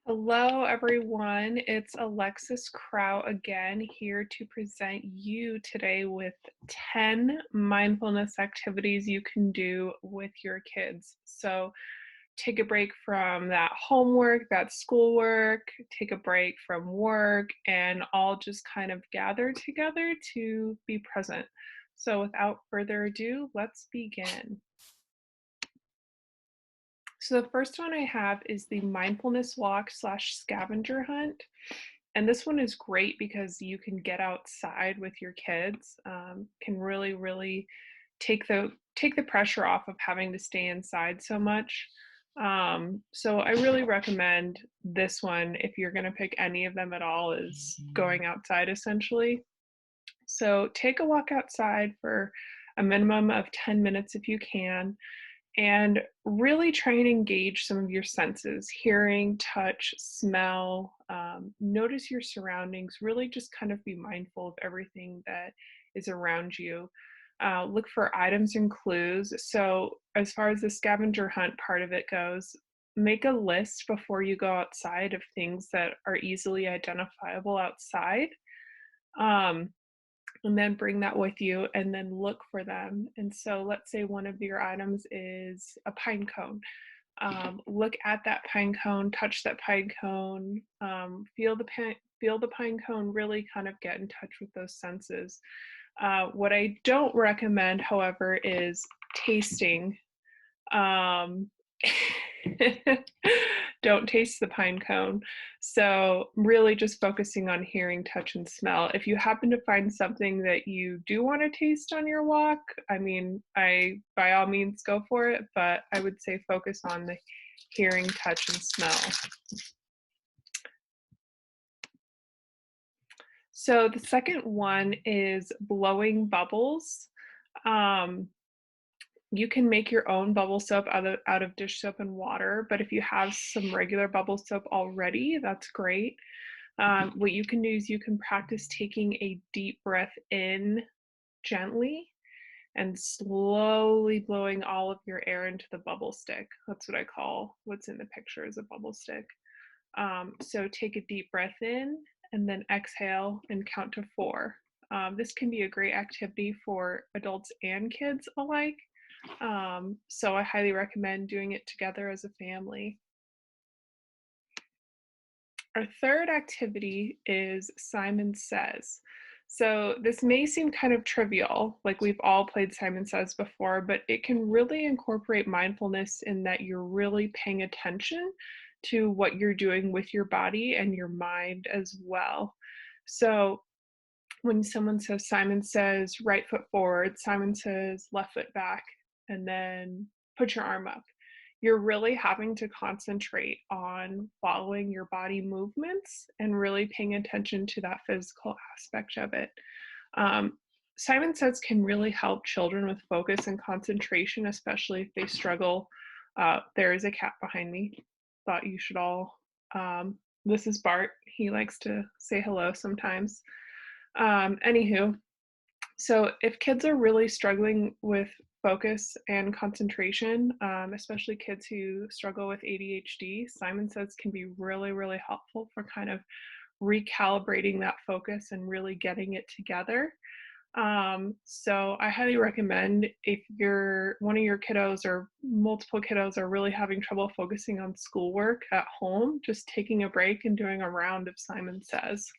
Hello, everyone. It's Alexis Crow again, here to present you today with 10 mindfulness activities you can do with your kids. So, take a break from that homework, that schoolwork, take a break from work, and all just kind of gather together to be present. So, without further ado, let's begin. So the first one I have is the mindfulness walk slash scavenger hunt. And this one is great because you can get outside with your kids, can really take the pressure off of having to stay inside so much. So I really recommend this one if you're going to pick any of them at all, is going outside essentially. So take a walk outside for a minimum of 10 minutes if you can, and really try and engage some of your senses: hearing, touch, smell. Notice your surroundings. Really just kind of be mindful of everything that is around you. Look for items and clues. So, as far as the scavenger hunt part of it goes, make a list before you go outside of things that are easily identifiable outside. Um, and then bring that with you and then look for them. And so let's say one of your items is a pine cone. Look at that pine cone, touch that pine cone, feel the pine cone, really kind of get in touch with those senses. What I don't recommend, however, is tasting. Um, don't taste the pine cone. So, really just focusing on hearing, touch, and smell. If you happen to find something that you do want to taste on your walk, I mean, I by all means go for it, but I would say focus on the hearing, touch, and smell. So, the second one is blowing bubbles. Um, You can make your own bubble soap out of dish soap and water, but if you have some regular bubble soap already, that's great. What you can do is you can practice taking a deep breath in gently and slowly blowing all of your air into the bubble stick. That's what I call what's in the picture is a bubble stick. So take a deep breath in and then exhale and count to four. This can be a great activity for adults and kids alike. So I highly recommend doing it together as a family. Our third activity is Simon Says. So this may seem kind of trivial, like we've all played Simon Says before, but it can really incorporate mindfulness in that you're really paying attention to what you're doing with your body and your mind as well. So when someone says, Simon says right foot forward, Simon says left foot back, and then put your arm up, you're really having to concentrate on following your body movements and really paying attention to that physical aspect of it. Um, Simon Says can really help children with focus and concentration, especially if they struggle. There is a cat behind me. Thought you should all. This is Bart. He likes to say hello sometimes. Anywho, so if kids are really struggling with focus and concentration, especially kids who struggle with ADHD, Simon Says can be really helpful for kind of recalibrating that focus and really getting it together. So I highly recommend, if one of your kiddos or multiple kiddos are really having trouble focusing on schoolwork at home, just taking a break and doing a round of Simon Says.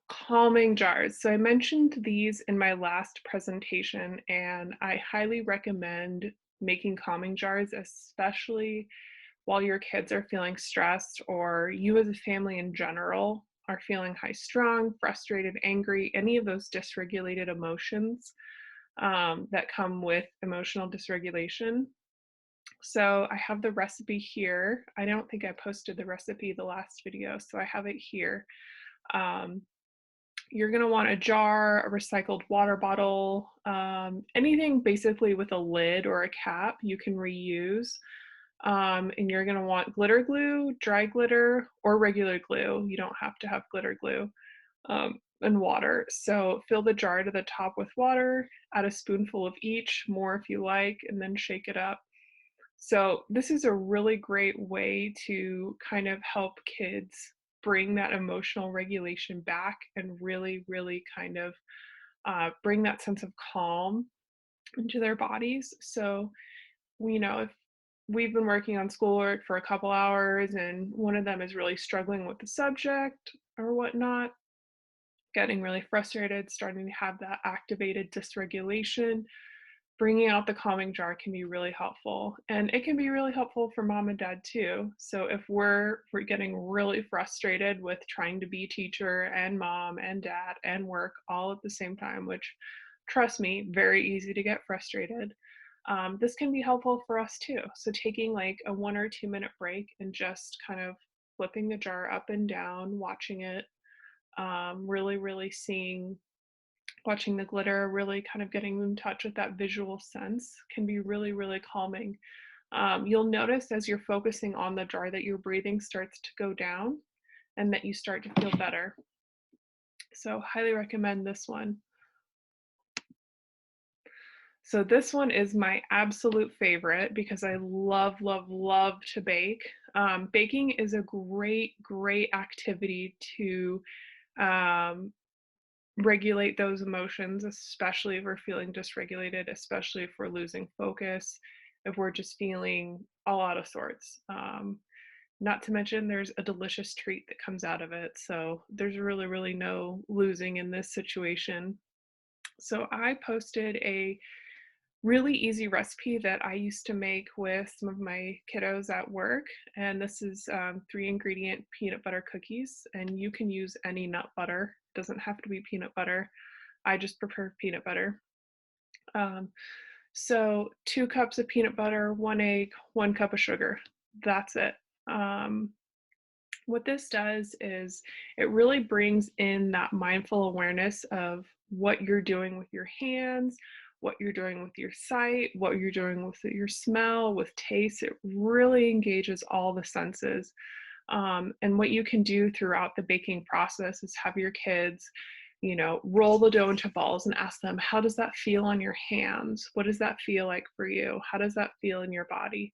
Calming jars. So I mentioned these in my last presentation, and I highly recommend making calming jars, especially while your kids are feeling stressed or you as a family in general are feeling high strung, frustrated, angry, any of those dysregulated emotions that come with emotional dysregulation. So I have the recipe here. I don't think I posted the recipe the last video, so I have it here. Um, you're going to want a jar, a recycled water bottle, anything basically with a lid or a cap you can reuse. And you're going to want glitter glue, dry glitter, or regular glue. You don't have to have glitter glue, and water. So fill the jar to the top with water, add a spoonful of each, more if you like, and then shake it up. So this is a really great way to kind of help kids bring that emotional regulation back and really, really kind of bring that sense of calm into their bodies. So, if we've been working on schoolwork for a couple hours and one of them is really struggling with the subject or whatnot, getting really frustrated, starting to have that activated dysregulation, bringing out the calming jar can be really helpful. And it can be really helpful for mom and dad too. So if we're getting really frustrated with trying to be teacher and mom and dad and work all at the same time, which trust me, very easy to get frustrated. This can be helpful for us too. So taking like a 1 or 2 minute break and just kind of flipping the jar up and down, watching it, really, really seeing watching the glitter, really kind of getting in touch with that visual sense can be really, really calming. You'll notice as you're focusing on the jar that your breathing starts to go down and that you start to feel better. So, highly recommend this one. So, this one is my absolute favorite because I love, love, love to bake. Baking is a great, great activity to um, regulate those emotions, especially if we're feeling dysregulated, especially if we're losing focus, if we're just feeling all out of sorts. Not to mention, there's a delicious treat that comes out of it. So there's really, really no losing in this situation. So I posted a really easy recipe that I used to make with some of my kiddos at work. And this is 3 ingredient peanut butter cookies. And you can use any nut butter, it doesn't have to be peanut butter. I just prefer peanut butter. Um, so 2 cups of peanut butter, 1 egg, 1 cup of sugar. That's it. Um, what this does is it really brings in that mindful awareness of what you're doing with your hands, what you're doing with your sight, what you're doing with your smell, with taste. It really engages all the senses. And what you can do throughout the baking process is have your kids, roll the dough into balls and ask them, how does that feel on your hands? What does that feel like for you? How does that feel in your body?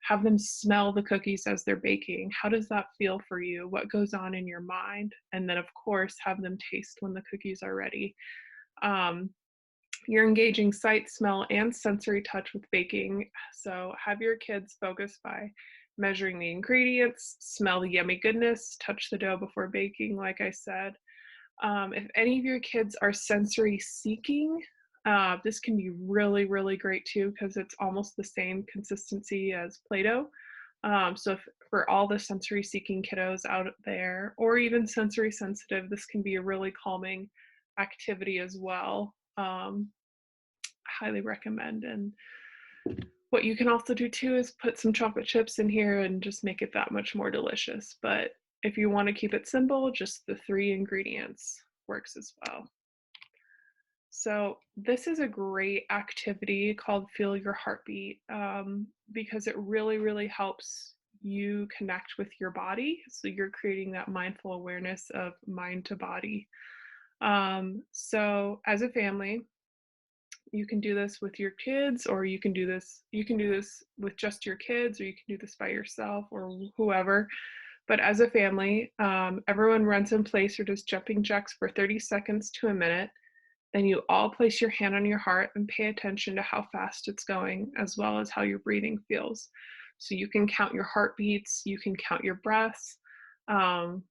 Have them smell the cookies as they're baking. How does that feel for you? What goes on in your mind? And then, of course, have them taste when the cookies are ready. Um, you're engaging sight, smell, and sensory touch with baking. So have your kids focus by measuring the ingredients, smell the yummy goodness, touch the dough before baking, like I said. If any of your kids are sensory seeking, this can be really, really great too because it's almost the same consistency as Play-Doh. So for all the sensory seeking kiddos out there, or even sensory sensitive, this can be a really calming activity as well. Highly recommend. And what you can also do too is put some chocolate chips in here and just make it that much more delicious. But if you want to keep it simple, just the 3 ingredients works as well. So this is a great activity called Feel Your Heartbeat, because it really, really helps you connect with your body. So you're creating that mindful awareness of mind to body. So as a family, you can do this with your kids, or you can do this with just your kids, or you can do this by yourself or whoever. But as a family, everyone runs in place or does jumping jacks for 30 seconds to a minute. Then you all place your hand on your heart and pay attention to how fast it's going, as well as how your breathing feels. So you can count your heartbeats, you can count your breaths. Um,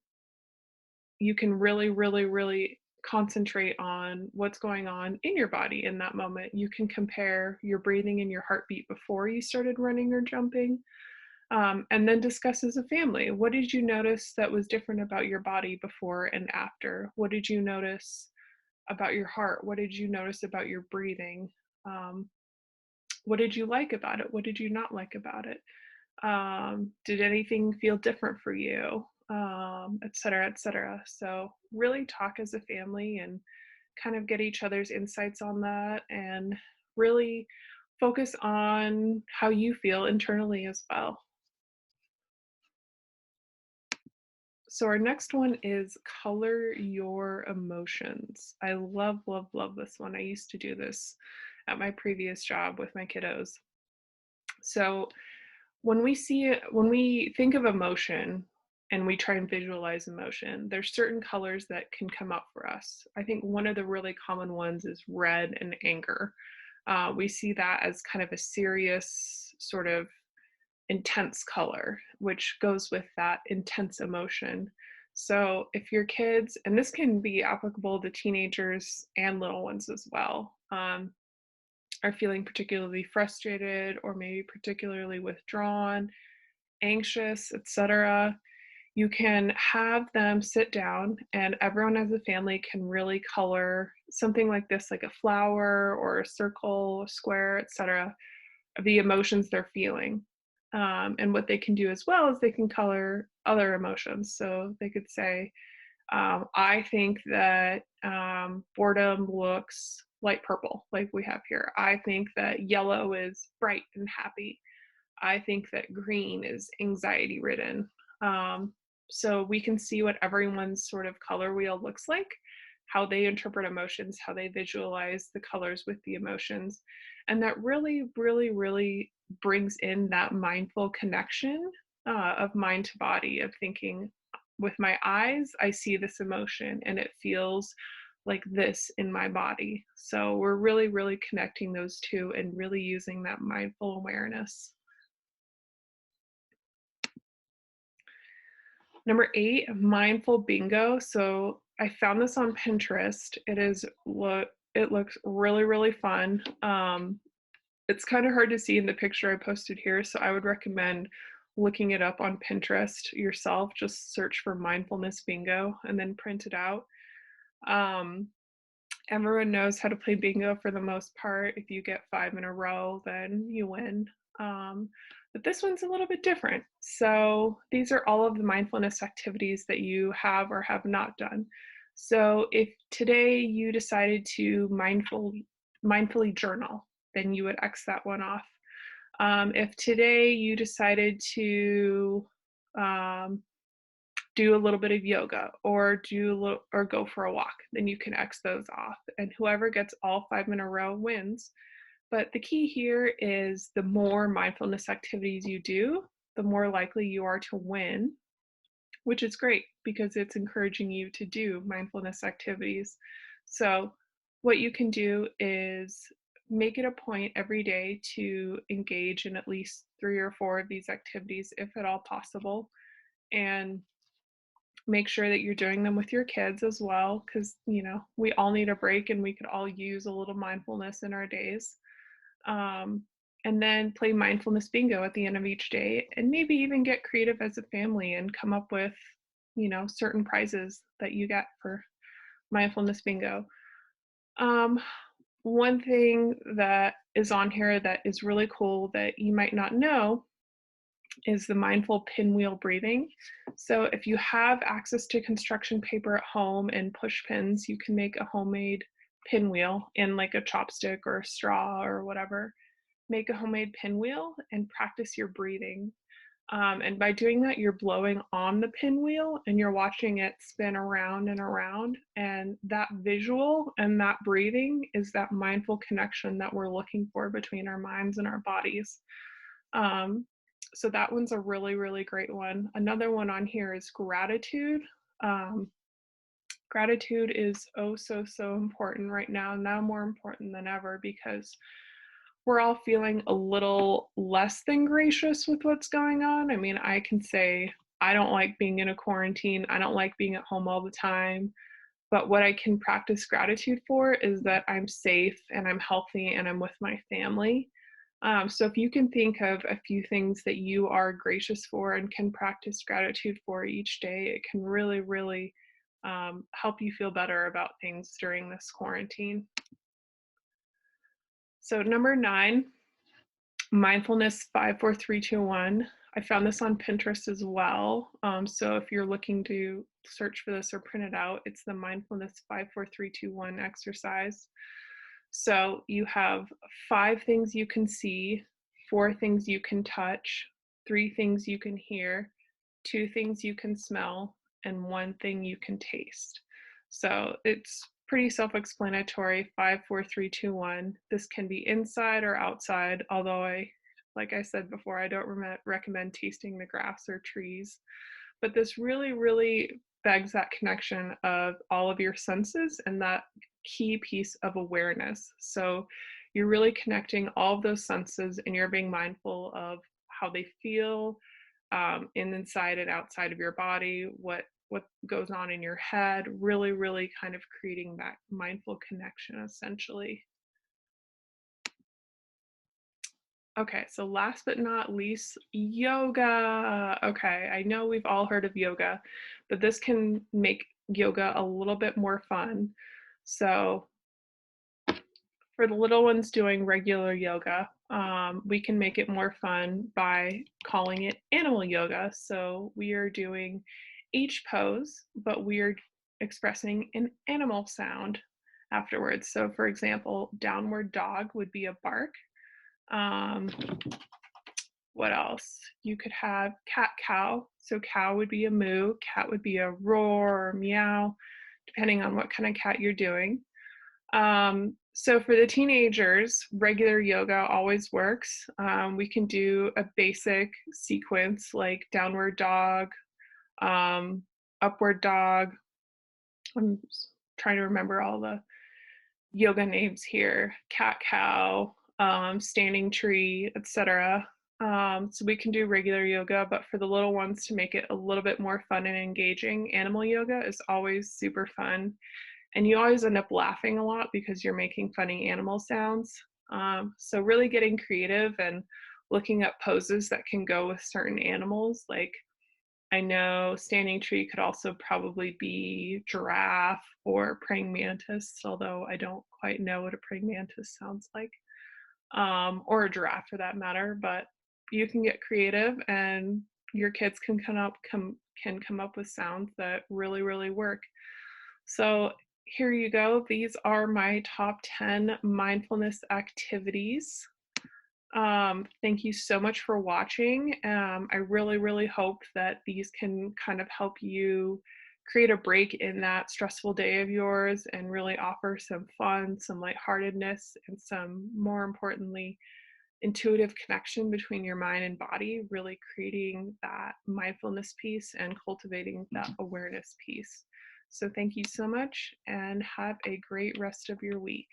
you can really, really, really concentrate on what's going on in your body in that moment. You can compare your breathing and your heartbeat before you started running or jumping, and then discuss as a family, what did you notice that was different about your body before and after? What did you notice about your heart? What did you notice about your breathing? Um, what did you like about it? What did you not like about it? Did anything feel different for you? Et cetera, et cetera. So really talk as a family and kind of get each other's insights on that and really focus on how you feel internally as well. So our next one is color your emotions. I love, love, love this one. I used to do this at my previous job with my kiddos. So when we think of emotion and we try and visualize emotion, there's certain colors that can come up for us. I think one of the really common ones is red and anger. We see that as kind of a serious, sort of intense color, which goes with that intense emotion. So if your kids, and this can be applicable to teenagers and little ones as well, are feeling particularly frustrated or maybe particularly withdrawn, anxious, etc., you can have them sit down and everyone as a family can really color something like this, like a flower or a circle, a square, etc., of the emotions they're feeling. And what they can do as well is they can color other emotions. So they could say, I think that boredom looks light purple, like we have here. I think that yellow is bright and happy. I think that green is anxiety ridden. Um, so we can see what everyone's sort of color wheel looks like, how they interpret emotions, how they visualize the colors with the emotions. And that really, really, really brings in that mindful connection of mind to body, of thinking, with my eyes, I see this emotion and it feels like this in my body. So we're really, really connecting those two and really using that mindful awareness. Number 8, mindful bingo. So I found this on Pinterest. It looks really, really fun. It's kind of hard to see in the picture I posted here, so I would recommend looking it up on Pinterest yourself. Just search for mindfulness bingo and then print it out. Um, Everyone knows how to play bingo for the most part. If you get 5 in a row, then you win. Um, but this one's a little bit different. So these are all of the mindfulness activities that you have or have not done. So if today you decided to mindfully journal, then you would X that one off. If today you decided to um, do a little bit of yoga or or go for a walk, then you can X those off, and whoever gets all 5 in a row wins. But the key here is the more mindfulness activities you do, the more likely you are to win, which is great because it's encouraging you to do mindfulness activities. So what you can do is make it a point every day to engage in at least 3 or 4 of these activities if at all possible, and make sure that you're doing them with your kids as well, because we all need a break and we could all use a little mindfulness in our days. um, and then play mindfulness bingo at the end of each day, and maybe even get creative as a family and come up with certain prizes that you get for mindfulness bingo. um, One thing that is on here that is really cool that you might not know is the mindful pinwheel breathing. So if you have access to construction paper at home and push pins, you can make a homemade pinwheel in like a chopstick or a straw or whatever. Make a homemade pinwheel and practice your breathing. And by doing that, you're blowing on the pinwheel and you're watching it spin around and around. And that visual and that breathing is that mindful connection that we're looking for between our minds and our bodies. Um, so that one's a really, really great one. Another one on here is gratitude. Um, Gratitude is oh so, so important right now more important than ever, because we're all feeling a little less than gracious with what's going on. I mean, I can say I don't like being in a quarantine. I don't like being at home all the time. But what I can practice gratitude for is that I'm safe and I'm healthy and I'm with my family. So if you can think of a few things that you are gracious for and can practice gratitude for each day, it can really, really help you feel better about things during this quarantine. So number 9, mindfulness 54321. I found this on Pinterest as well. So if you're looking to search for this or print it out, it's the mindfulness 54321 exercise. So you have 5 things you can see, 4 things you can touch, 3 things you can hear, 2 things you can smell, and 1 thing you can taste. So it's pretty self-explanatory. 5, 4, 3, 2, 1. This can be inside or outside, although I Like I said before, I don't recommend tasting the grass or trees, but this really, really begs that connection of all of your senses and that key piece of awareness. So you're really connecting all of those senses and you're being mindful of how they feel inside and outside of your body, what goes on in your head, really, really kind of creating that mindful connection essentially. Okay, so last but not least, yoga. Okay, I know we've all heard of yoga, but this can make yoga a little bit more fun. So, for the little ones doing regular yoga, we can make it more fun by calling it animal yoga. So, we are doing each pose, but we are expressing an animal sound afterwards. So, for example, downward dog would be a bark. Um, what else? You could have cat cow. So cow would be a moo, cat would be a roar or meow, depending on what kind of cat you're doing. So for the teenagers, regular yoga always works. We can do a basic sequence like downward dog, um, upward dog. I'm trying to remember all the yoga names here, cat cow, standing tree, etc. So we can do regular yoga, but for the little ones to make it a little bit more fun and engaging, animal yoga is always super fun. And you always end up laughing a lot because you're making funny animal sounds. So really getting creative and looking up poses that can go with certain animals. Like I know standing tree could also probably be giraffe or praying mantis, although I don't quite know what a praying mantis sounds like, or a giraffe for that matter. But you can get creative, and your kids can come up with sounds that really really work. So here you go. These are my top 10 mindfulness activities. Thank you so much for watching. I really, really hope that these can kind of help you create a break in that stressful day of yours and really offer some fun, some lightheartedness, and some, more importantly, intuitive connection between your mind and body, really creating that mindfulness piece and cultivating that awareness piece. So, thank you so much and have a great rest of your week.